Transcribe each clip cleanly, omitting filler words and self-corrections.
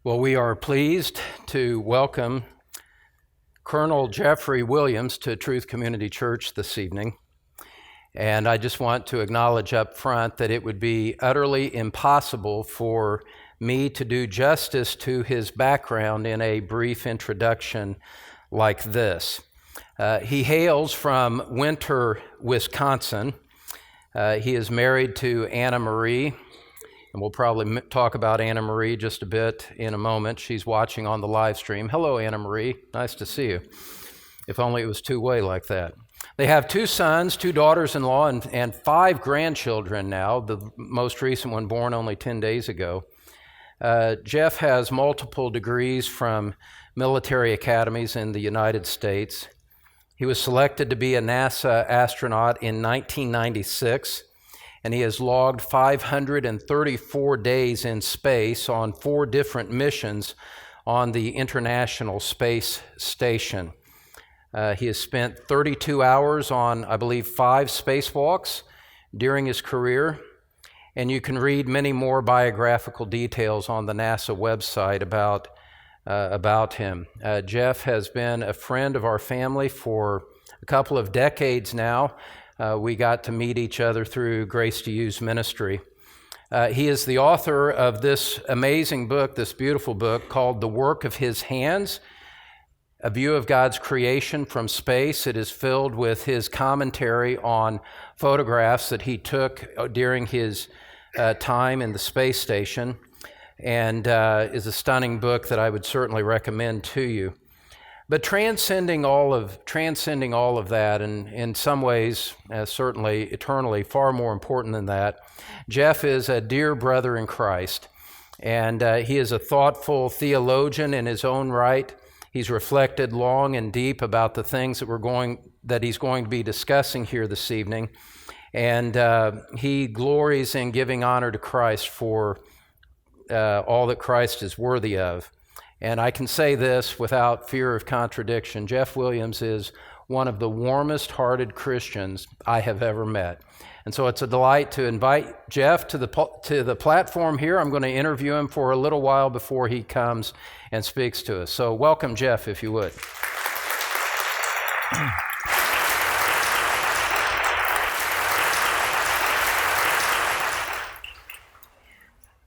Well, we are pleased to welcome Colonel Jeffrey Williams to Truth Community Church this evening. And I just want to acknowledge up front that it would be utterly impossible for me to do justice to his background in a brief introduction like this. He hails from Winter, Wisconsin. He is married to Anna Marie. And we'll probably talk about Anna Marie just a bit in a moment. She's watching on the live stream. Hello, Anna Marie. Nice to see you. If only it was two-way like that. They have 2 sons, 2 daughters-in-law, and 5 grandchildren now, the most recent one born only 10 days ago. Jeff has multiple degrees from military academies in the United States. He was selected to be a NASA astronaut in 1996. And he has logged 534 days in space on 4 different missions on the International Space Station. He has spent 32 hours on, I believe, 5 spacewalks during his career. And you can read many more biographical details on the NASA website about him. Jeff has been a friend of our family for a couple of decades now. We got to meet each other through Grace to Use ministry. He is the author of this amazing book, this beautiful book called The Work of His Hands, A View of God's Creation from Space. It is filled with his commentary on photographs that he took during his time in the space station, and is a stunning book that I would certainly recommend to you. But transcending all of that, and in some ways, certainly eternally, far more important than that, Jeff is a dear brother in Christ, and he is a thoughtful theologian in his own right. He's reflected long and deep about the things that he's going to be discussing here this evening, and he glories in giving honor to Christ for all that Christ is worthy of. And I can say this without fear of contradiction. Jeff Williams is one of the warmest-hearted Christians I have ever met. And so it's a delight to invite Jeff to the platform here. I'm going to interview him for a little while before he comes and speaks to us. So welcome, Jeff, if you would.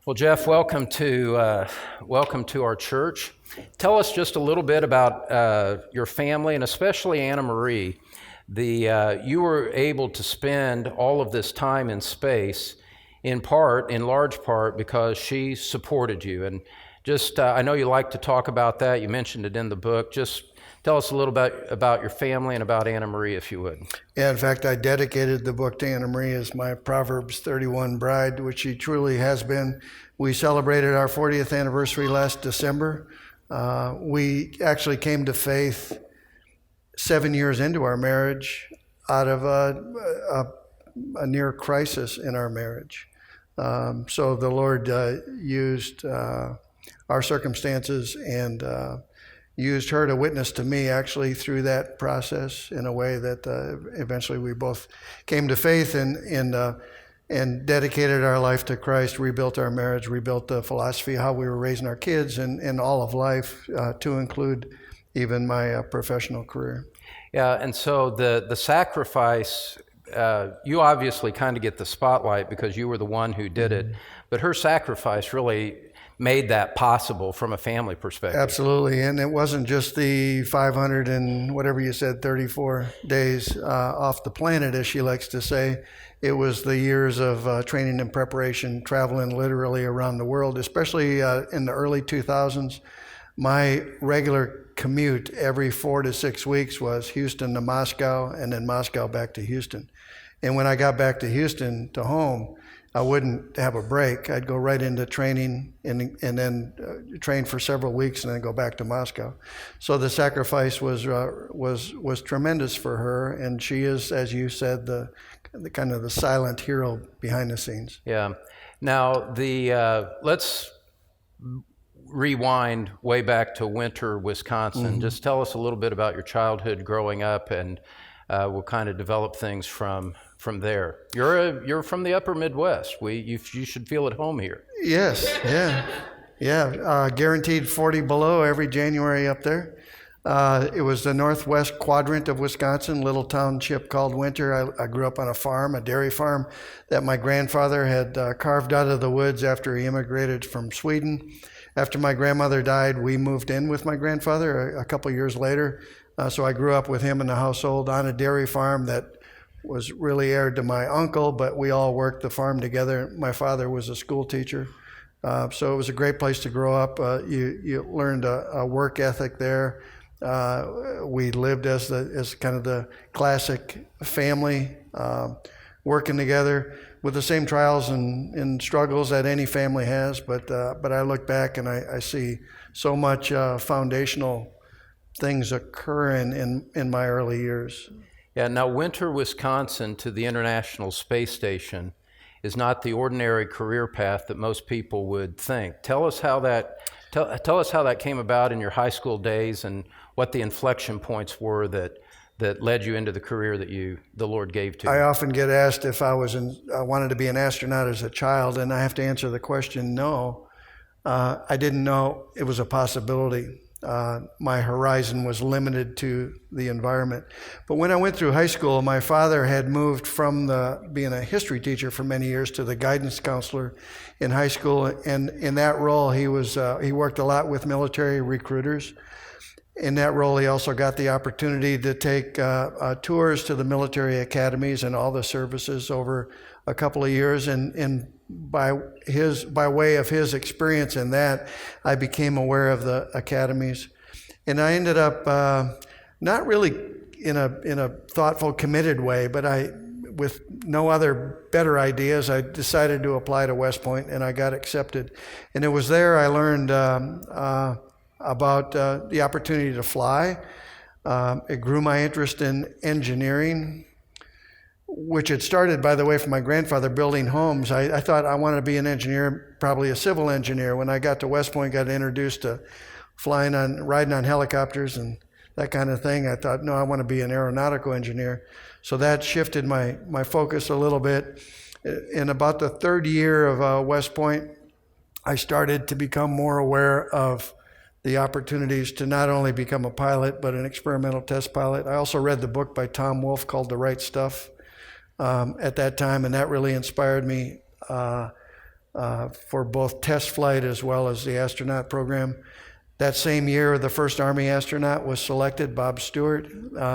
Well, Jeff, welcome to our church. Tell us just a little bit about your family, and especially Anna Marie. You were able to spend all of this time in space, in large part, because she supported you. And just, I know you like to talk about that. You mentioned it in the book. Just tell us a little bit about your family and about Anna Marie, if you would. Yeah, in fact, I dedicated the book to Anna Marie as my Proverbs 31 bride, which she truly has been. We celebrated our 40th anniversary last December. We actually came to faith 7 years into our marriage out of a near crisis in our marriage. So the Lord used our circumstances and used her to witness to me actually through that process in a way that eventually we both came to faith and dedicated our life to Christ, rebuilt our marriage, rebuilt the philosophy of how we were raising our kids and all of life to include even my professional career. Yeah, and so the sacrifice, you obviously kind of get the spotlight because you were the one who did it, but her sacrifice really made that possible from a family perspective. Absolutely, and it wasn't just the 500 and whatever you said, 34 days off the planet, as she likes to say. It was the years of training and preparation, traveling literally around the world, especially in the early 2000s. My regular commute every 4 to 6 weeks was Houston to Moscow and then Moscow back to Houston. And when I got back to Houston to home, I wouldn't have a break. I'd go right into training and then train for several weeks and then go back to Moscow. So the sacrifice was tremendous for her, and she is, as you said, the kind of the silent hero behind the scenes. Yeah. Now let's rewind way back to Winter, Wisconsin. Mm-hmm. Just tell us a little bit about your childhood growing up, and we'll kind of develop things from there. You're from the upper Midwest. You should feel at home here. Yes, yeah. Yeah, guaranteed 40 below every January up there. It was the northwest quadrant of Wisconsin, little township called Winter. I grew up on a farm, a dairy farm, that my grandfather had carved out of the woods after he immigrated from Sweden. After my grandmother died, we moved in with my grandfather a couple years later. So I grew up with him in the household on a dairy farm that was really heired to my uncle, but we all worked the farm together. My father was a school teacher. So it was a great place to grow up. You learned a work ethic there. We lived as kind of the classic family, working together with the same trials and struggles that any family has. But I look back and I see so much foundational things occurring in my early years. Yeah, now Winter, Wisconsin to the International Space Station is not the ordinary career path that most people would think. Tell us how that came about in your high school days and what the inflection points were that led you into the career that the Lord gave to you. I often get asked if I wanted to be an astronaut as a child, and I have to answer the question, no. I didn't know it was a possibility. My horizon was limited to the environment. But when I went through high school, my father had moved from being a history teacher for many years to the guidance counselor in high school. And in that role, he worked a lot with military recruiters. In that role, he also got the opportunity to take tours to the military academies and all the services over a couple of years. And by way of his experience in that, I became aware of the academies, and I ended up not really in a thoughtful, committed way, but with no other better ideas, I decided to apply to West Point, and I got accepted. And it was there I learned about the opportunity to fly. It grew my interest in engineering, which had started, by the way, from my grandfather building homes. I thought I wanted to be an engineer, probably a civil engineer. When I got to West Point, got introduced to riding on helicopters and that kind of thing. I thought, no, I want to be an aeronautical engineer. So that shifted my focus a little bit. In about the third year of West Point, I started to become more aware of the opportunities to not only become a pilot, but an experimental test pilot. I also read the book by Tom Wolfe called The Right Stuff at that time, and that really inspired me for both test flight as well as the astronaut program. That same year, the first Army astronaut was selected, Bob Stewart,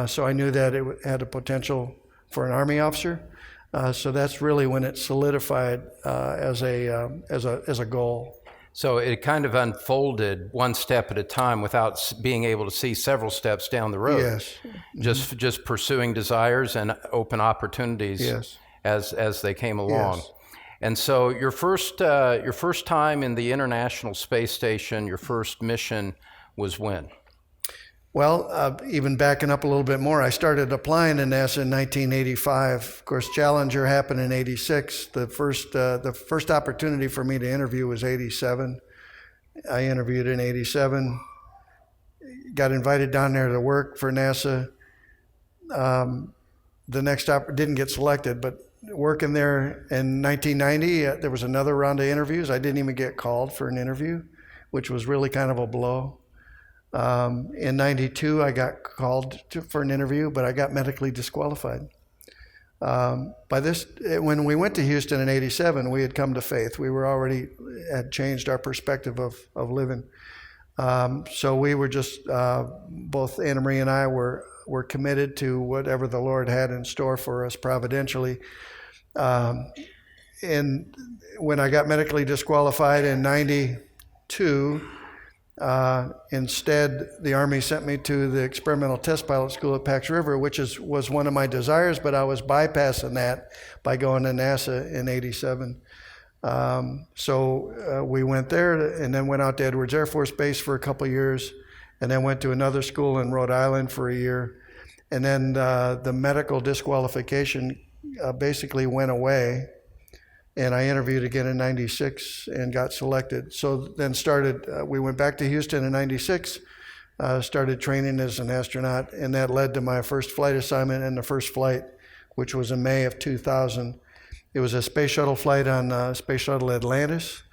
so I knew that it had a potential for an Army officer. So that's really when it solidified as a goal. So it kind of unfolded one step at a time without being able to see several steps down the road. Yes. Just pursuing desires and open opportunities. Yes. as they came along. Yes. And so your first time in the International Space Station, your first mission was when? Well, even backing up a little bit more, I started applying to NASA in 1985. Of course, Challenger happened in 86. The first opportunity for me to interview was 87. I interviewed in 87, got invited down there to work for NASA. The next didn't get selected, but working there in 1990, there was another round of interviews. I didn't even get called for an interview, which was really kind of a blow. In 92, I got called for an interview, but I got medically disqualified. When we went to Houston in 87, we had come to faith. We had changed our perspective of living. So we were just, both Anna Marie and I were committed to whatever the Lord had in store for us providentially. And when I got medically disqualified in 92, instead, the Army sent me to the Experimental Test Pilot School at Pax River, which was one of my desires, but I was bypassing that by going to NASA in 87. So we went there and then went out to Edwards Air Force Base for a couple years, and then went to another school in Rhode Island for a year. And then the medical disqualification basically went away. And I interviewed again in 96 and got selected. So then we went back to Houston in 96, started training as an astronaut, and that led to my first flight assignment and the first flight, which was in May of 2000. It was a space shuttle flight on Space Shuttle Atlantis.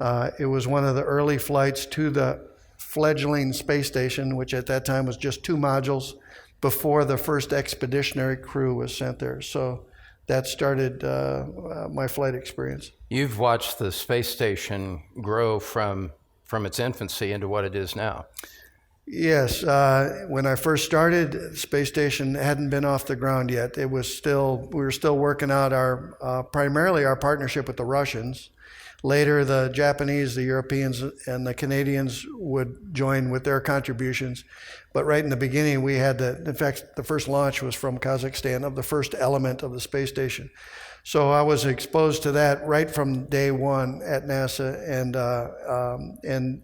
It was one of the early flights to the fledgling space station, which at that time was just 2 modules before the first expeditionary crew was sent there. So that started my flight experience. You've watched the space station grow from its infancy into what it is now. Yes, when I first started, the space station hadn't been off the ground yet. We were still working out primarily our partnership with the Russians. Later, the Japanese, the Europeans, and the Canadians would join with their contributions. But right in the beginning, we had in fact, the first launch was from Kazakhstan of the first element of the space station. So I was exposed to that right from day one at NASA, and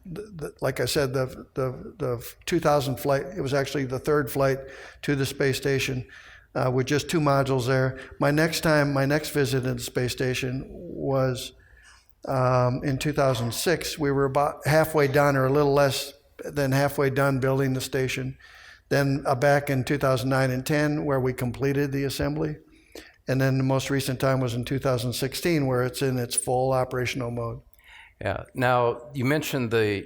like I said, the 2000 flight, it was actually the 3rd flight to the space station with just 2 modules there. My next visit to the space station was in 2006. We were about halfway done, or a little less than halfway done building the station. Then back in 2009 and 10, where we completed the assembly. And then the most recent time was in 2016, where it's in its full operational mode. Yeah. Now, you mentioned the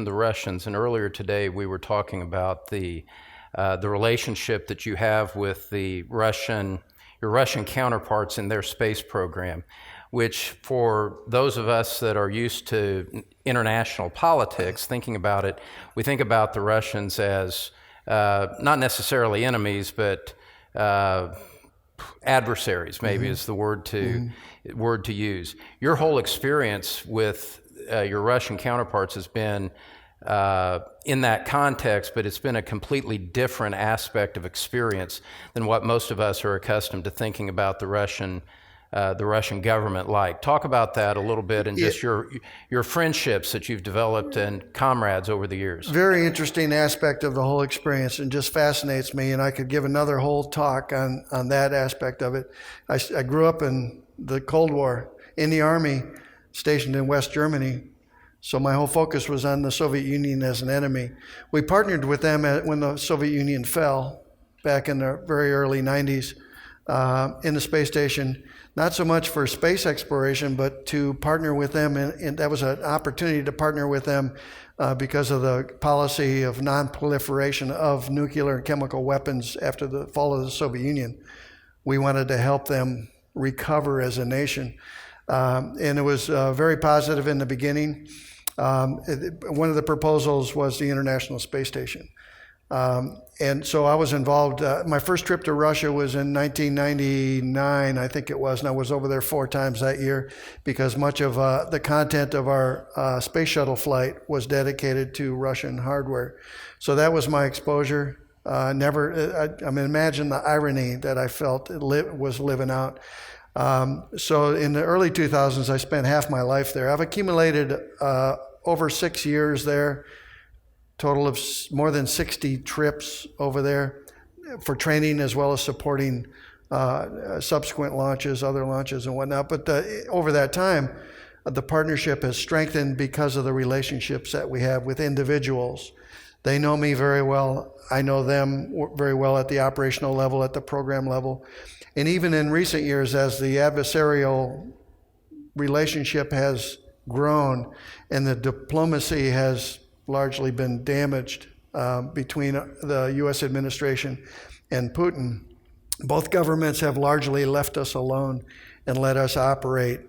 Russians, and earlier today we were talking about the relationship that you have with your Russian counterparts in their space program, which for those of us that are used to international politics, thinking about it, we think about the Russians as not necessarily enemies, but adversaries, maybe is the word to use. Your whole experience with your Russian counterparts has been in that context, but it's been a completely different aspect of experience than what most of us are accustomed to thinking about the Russian government like. Talk about that a little bit, and just your friendships that you've developed and comrades over the years. Very interesting aspect of the whole experience, and just fascinates me, and I could give another whole talk on that aspect of it. I grew up in the Cold War, in the Army, stationed in West Germany, so my whole focus was on the Soviet Union as an enemy. We partnered with them when the Soviet Union fell, back in the very early 90s, in the space station. Not so much for space exploration, but to partner with them, and that was an opportunity to partner with them because of the policy of non-proliferation of nuclear and chemical weapons after the fall of the Soviet Union. We wanted to help them recover as a nation. And it was very positive in the beginning. One of the proposals was the International Space Station. And so I was involved. My first trip to Russia was in 1999, I think it was, and I was over there 4 times that year because much of the content of our space shuttle flight was dedicated to Russian hardware. So that was my exposure. Imagine the irony that I felt was living out. So in the early 2000s, I spent half my life there. I've accumulated over 6 years there, total of more than 60 trips over there for training as well as supporting subsequent launches, other launches and whatnot. But over that time, the partnership has strengthened because of the relationships that we have with individuals. They know me very well. I know them very well at the operational level, at the program level. And even in recent years, as the adversarial relationship has grown and the diplomacy has largely been damaged between the U.S. administration and Putin, both governments have largely left us alone and let us operate.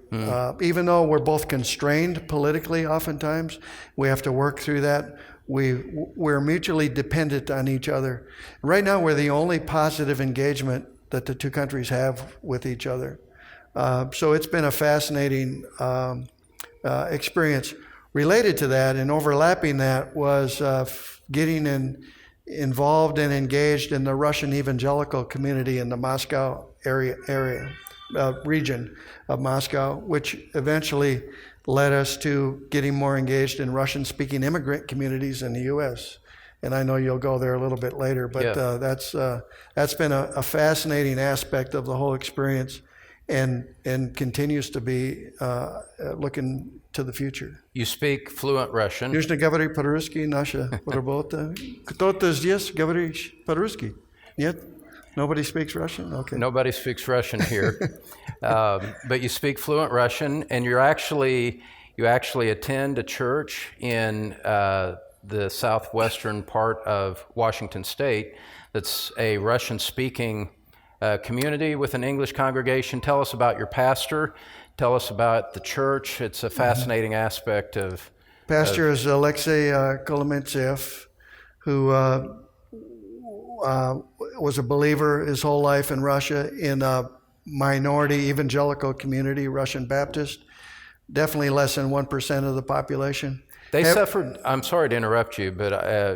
Even though we're both constrained politically oftentimes, we have to work through that. We're mutually dependent on each other. Right now, we're the only positive engagement that the 2 countries have with each other. So it's been a fascinating experience. Related to that and overlapping that was getting involved and engaged in the Russian Evangelical community in the Moscow region of Moscow, which eventually led us to getting more engaged in Russian-speaking immigrant communities in the U.S. And I know you'll go there a little bit later, but that's been a fascinating aspect of the whole experience, and continues to be looking to the future. You speak fluent Russian. Нужно говорить по-русски, наша работа. Кто-то здесь говорит по-русски? Нет? Nobody speaks Russian? Okay. Nobody speaks Russian here. But you speak fluent Russian, and you're actually You actually attend a church in the southwestern part of Washington State that's a Russian-speaking community with an English congregation. Tell us about your pastor. Tell us about the church. It's a fascinating aspect of... Pastor is Alexei Kolomentsev, who was a believer his whole life in Russia in a minority evangelical community, Russian Baptist, definitely less than 1% of the population. They suffered, I'm sorry to interrupt you, but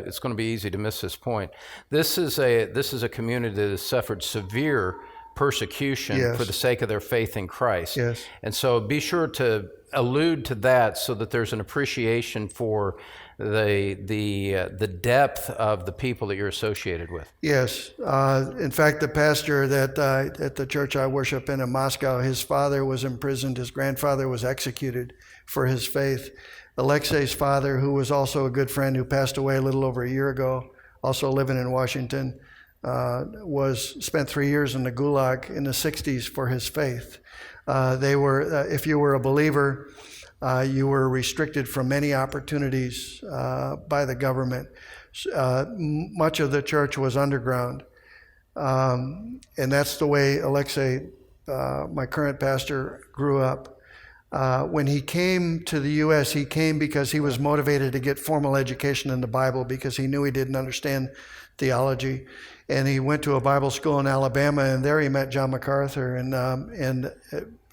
it's going to be easy to miss this point. This is a community that has suffered severe persecution for the sake of their faith in Christ. Yes. And so be sure to allude to that so that there's an appreciation for the depth of the people that you're associated with. Yes. In fact, the pastor that at the church I worship in Moscow, his father was imprisoned. His grandfather was executed for his faith. Alexei's father, who was also a good friend who passed away a little over a year ago, also living in Washington, spent 3 years in the Gulag in the 60s for his faith. If you were a believer, you were restricted from many opportunities by the government. Much of the church was underground. And that's the way Alexei, my current pastor, grew up. When he came to the U.S., he came because he was motivated to get formal education in the Bible because he knew he didn't understand theology. And he went to a Bible school in Alabama, and there he met John MacArthur. And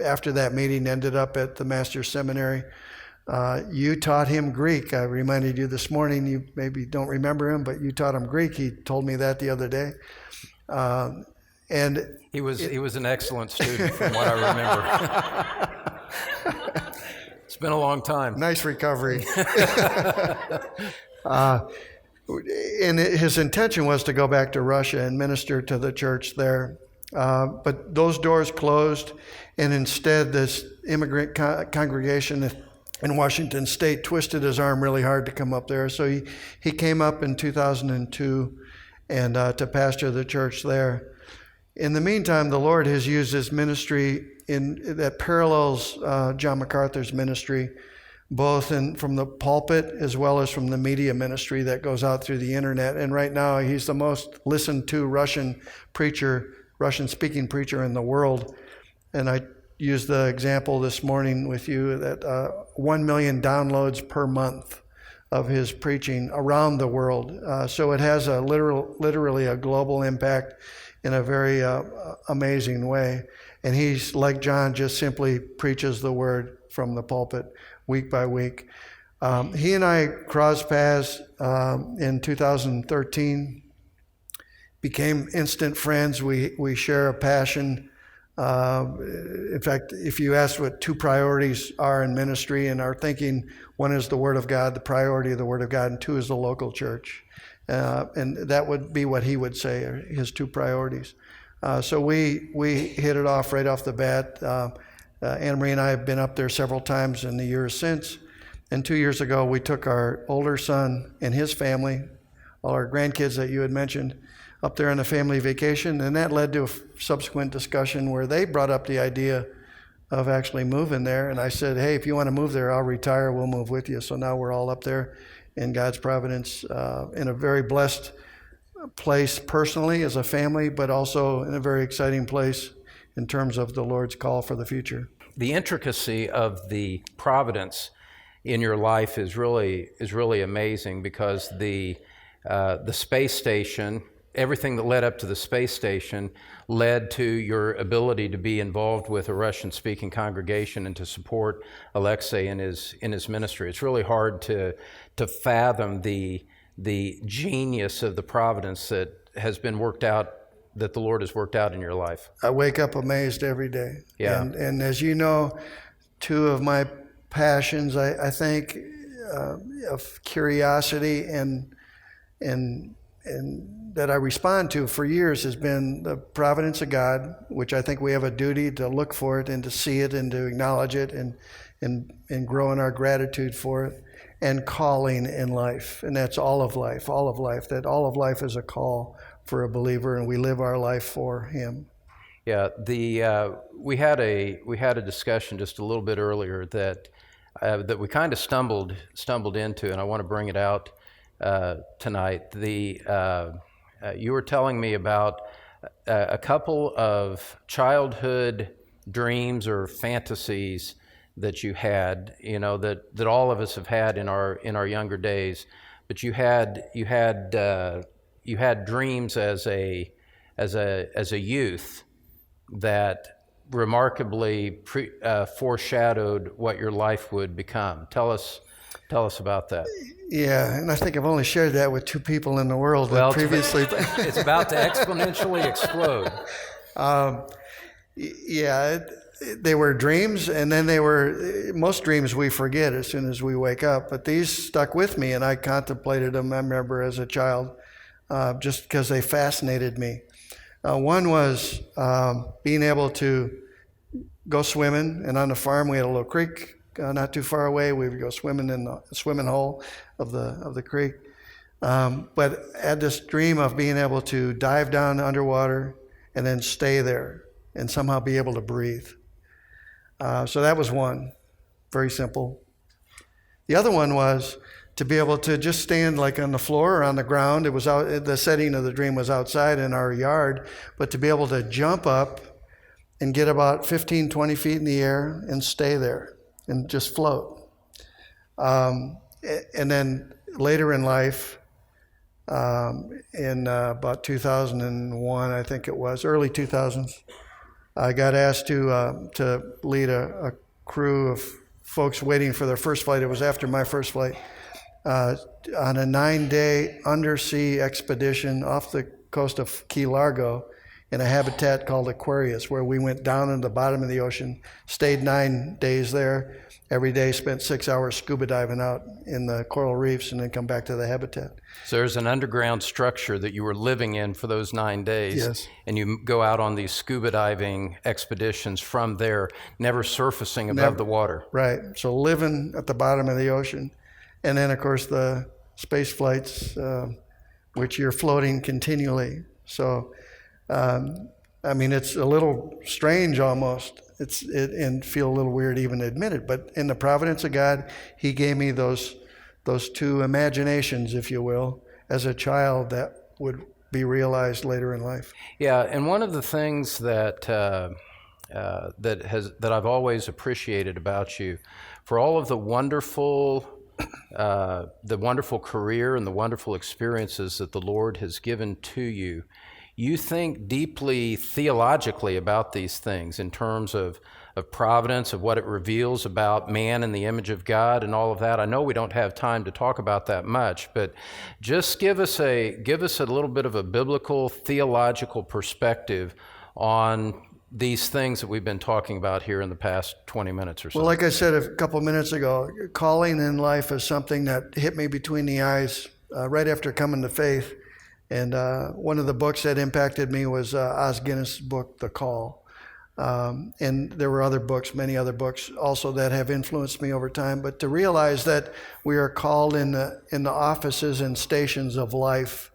after that meeting, ended up at the Master's Seminary. You taught him Greek. I reminded you this morning. You maybe don't remember him, but you taught him Greek. He told me that the other day. And he was an excellent student, from what I remember. It's been a long time. Nice recovery. And his intention was to go back to Russia and minister to the church there. But those doors closed, and instead this immigrant congregation in Washington State twisted his arm really hard to come up there. So he came up in 2002 and to pastor the church there. In the meantime, the Lord has used his ministry that parallels John MacArthur's ministry, both from the pulpit as well as from the media ministry that goes out through the internet. And right now, he's the most listened to Russian-speaking preacher in the world. And I used the example this morning with you that 1 million downloads per month of his preaching around the world. So it has literally a global impact in a very amazing way. And he's, like John, just simply preaches the word from the pulpit week by week. He and I crossed paths in 2013, became instant friends. We share a passion. In fact, if you ask what two priorities are in ministry and our thinking, one is the Word of God, the priority of the Word of God, and two is the local church. And that would be what he would say are his two priorities. So we hit it off right off the bat. Anna Marie and I have been up there several times in the years since. And 2 years ago, we took our older son and his family, all our grandkids that you had mentioned, up there on a family vacation. And that led to a subsequent discussion where they brought up the idea of actually moving there. And I said, hey, if you want to move there, I'll retire. We'll move with you. So now we're all up there in God's providence, in a very blessed place personally as a family, but also in a very exciting place in terms of the Lord's call for the future. The intricacy of the providence in your life is really amazing, because the space station, everything that led up to the space station led to your ability to be involved with a Russian-speaking congregation and to support Alexei in his ministry. It's really hard to fathom the genius of the providence that has been worked out, that the Lord has worked out in your life. I wake up amazed every day. Yeah. And as you know, two of my passions, I think, of curiosity and that I respond to for years has been the providence of God, which I think we have a duty to look for it and to see it and to acknowledge it and grow in our gratitude for it, and calling in life. And that's all of life, that all of life is a call for a believer, and we live our life for him. Yeah, we had a discussion just a little bit earlier that that we kind of stumbled into, and I want to bring it out tonight. You were telling me about a couple of childhood dreams or fantasies that you had, that all of us have had in our younger days. But you had dreams as a youth that remarkably foreshadowed what your life would become. Tell us about that. Yeah, and I think I've only shared that with two people in the world previously. It's about to exponentially explode. They were dreams, and then most dreams we forget as soon as we wake up, but these stuck with me, and I contemplated them, I remember, as a child, just because they fascinated me. One was being able to go swimming, and on the farm we had a little creek not too far away. We would go swimming in the swimming hole of the creek. But I had this dream of being able to dive down underwater and then stay there and somehow be able to breathe. So that was one, very simple. The other one was to be able to just stand like on the floor or on the ground. It was out. The setting of the dream was outside in our yard, but to be able to jump up and get about 15, 20 feet in the air and stay there and just float. And then later in life, in about 2001, I think it was, early 2000s, I got asked to lead a crew of folks waiting for their first flight. It was after my first flight, on a 9-day undersea expedition off the coast of Key Largo in a habitat called Aquarius, where we went down into the bottom of the ocean, stayed 9 days there, every day spent 6 hours scuba diving out in the coral reefs and then come back to the habitat. So there's an underground structure that you were living in for those 9 days. Yes. And you go out on these scuba diving expeditions from there, never surfacing above the water. Right. So living at the bottom of the ocean. And then, of course, the space flights, which you're floating continually. So, it's a little strange almost. And feel a little weird even to admit it. But in the providence of God, He gave me those two imaginations, if you will, as a child that would be realized later in life. Yeah, and one of the things that I've always appreciated about you, for all of the wonderful career and the wonderful experiences that the Lord has given to you, you think deeply theologically about these things in terms of providence, of what it reveals about man in the image of God and all of that. I know we don't have time to talk about that much, but just give us a little bit of a biblical, theological perspective on these things that we've been talking about here in the past 20 minutes or so. Well, like I said a couple minutes ago, calling in life is something that hit me between the eyes right after coming to faith. And one of the books that impacted me was Os Guinness' book, The Call. And there were many other books also that have influenced me over time. But to realize that we are called in the offices and stations of life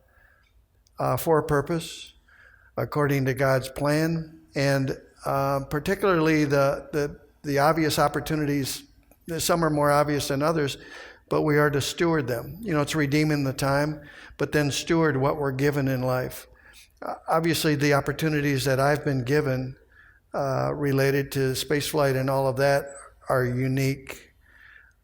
for a purpose, according to God's plan, and particularly the obvious opportunities. Some are more obvious than others, but we are to steward them. It's redeeming the time, but then steward what we're given in life. Obviously, the opportunities that I've been given related to spaceflight and all of that are unique,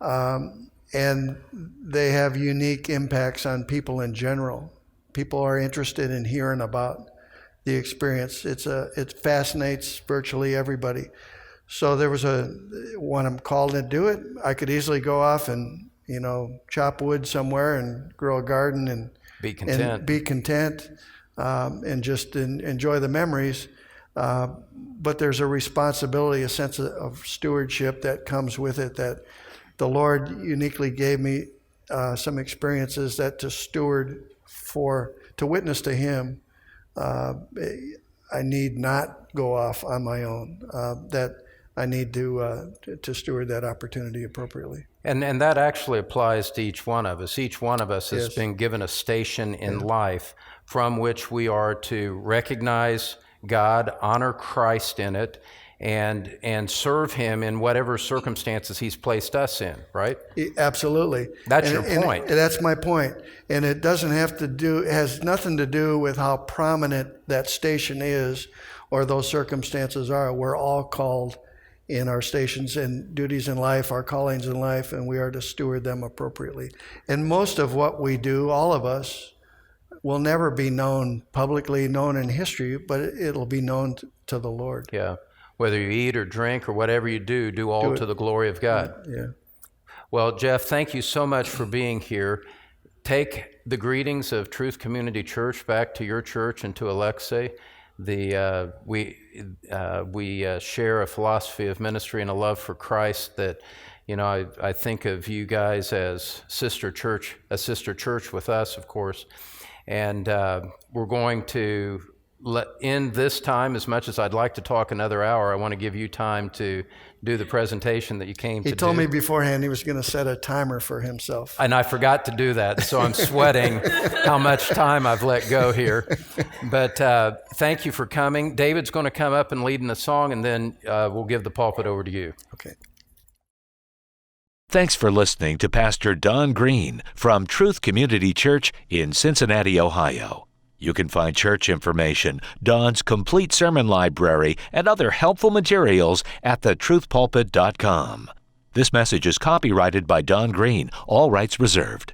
and they have unique impacts on people in general. People are interested in hearing about the experience. It fascinates virtually everybody. So there was when I'm called to do it, I could easily go off and chop wood somewhere and grow a garden and be content, and just enjoy the memories. But there's a responsibility, a sense of stewardship that comes with it, that the Lord uniquely gave me some experiences that to steward to witness to Him. I need not go off on my own. That I need to steward that opportunity appropriately. And that actually applies to each one of us. Each one of us has been given a station in life from which we are to recognize God, honor Christ in it, and serve him in whatever circumstances he's placed us in, right? Absolutely. That's your point. And that's my point. And it doesn't have to do, it has nothing to do with how prominent that station is or those circumstances are. We're all called in our stations and duties in life, our callings in life, and we are to steward them appropriately. And most of what we do, all of us, will never be known, publicly known in history, but it'll be known to the Lord. Yeah. Whether you eat or drink or whatever you do all to the glory of God. Yeah. Well, Jeff, thank you so much for being here. Take the greetings of Truth Community Church back to your church and to Alexei. We share a philosophy of ministry and a love for Christ that, I think of you guys as a sister church with us, of course. And we're going to end this time. As much as I'd like to talk another hour, I want to give you time to do the presentation that you came to do. He told me beforehand he was going to set a timer for himself. And I forgot to do that, so I'm sweating how much time I've let go here. But thank you for coming. David's going to come up and lead in a song, and then we'll give the pulpit over to you. Okay. Thanks for listening to Pastor Don Green from Truth Community Church in Cincinnati, Ohio. You can find church information, Don's complete sermon library, and other helpful materials at thetruthpulpit.com. This message is copyrighted by Don Green, all rights reserved.